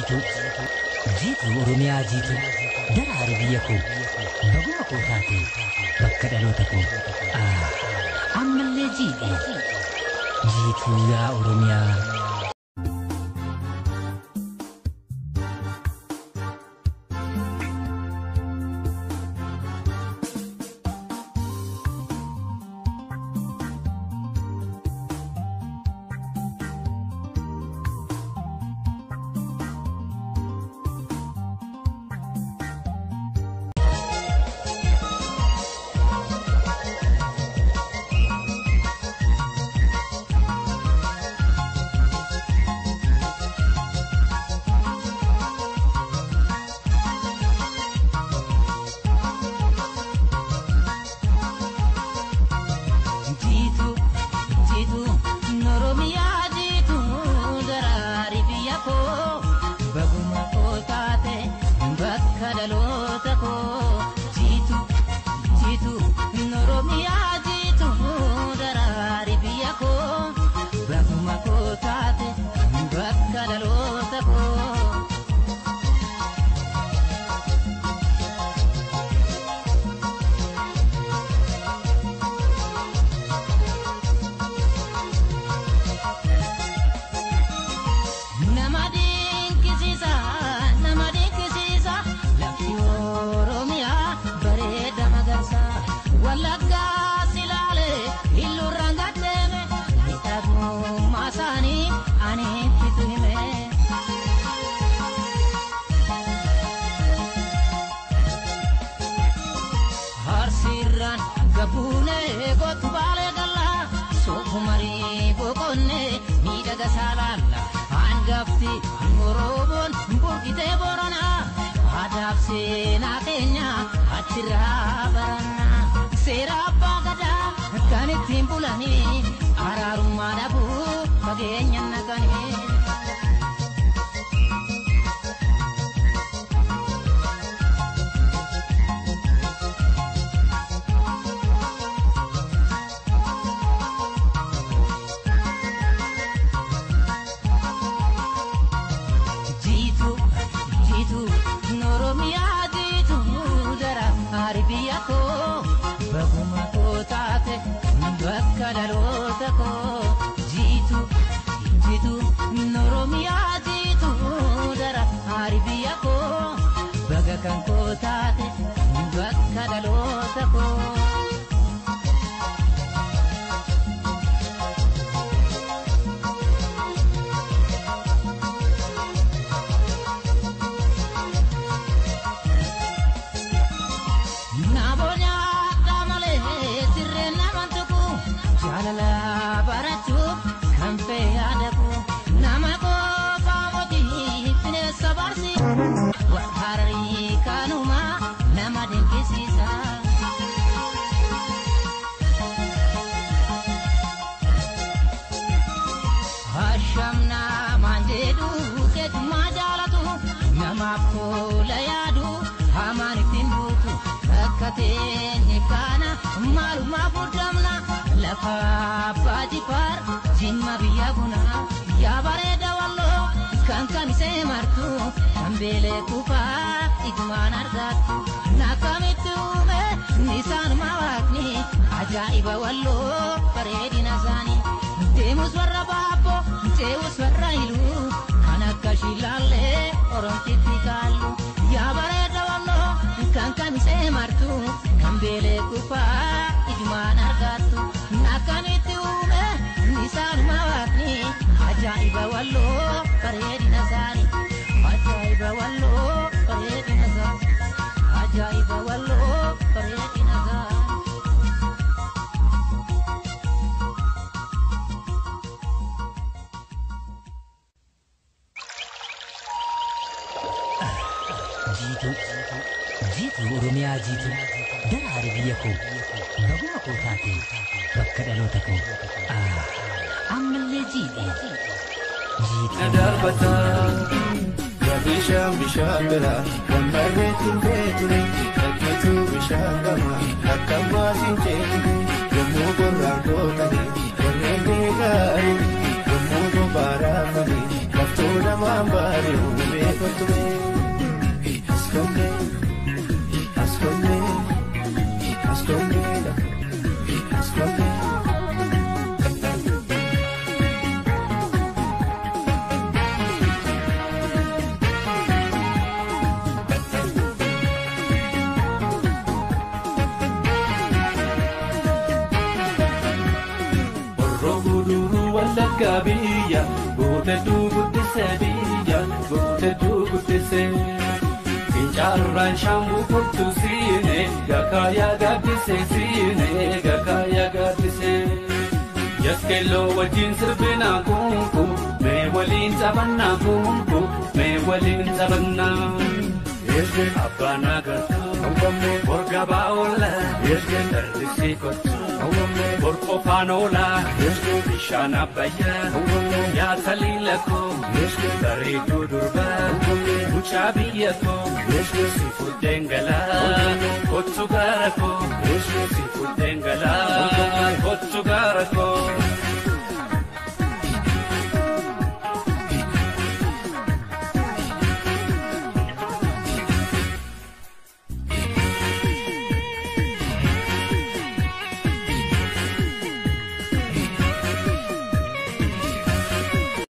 jiitu Oromiyaa jiitu daraari biyya koo baguma koo taate bakka dhaloota koo ammallee jiitu yaa Oromiyaa. jiitu Oromiyaa jiitu daraari biyya koo baguma koo taate bakka dhaloota koo ammallee jiitu darbata bishaan bira gammareetiin beekne dhaggeetu bishaan gama akka maasiin jeetu yommuu gorraan gootanii warreen gaarii yommuu bobaaraafanii laftuu namaan baari'u kottume askome askome askome askome Gabiya, gote du gudise biya, gote du gudise. Injarran shamu kutu sine, gakaya gadise sine, gakaya gadise. Yaskelo wajin sirbina kunku, me walin zabanna kunku, me walin zabanna. Yesge abana gata, awame borga baola, yesge terdisi kotu. Borko panola, bishana baya, ya salilako, dari durba, mucha biyako, sifu denga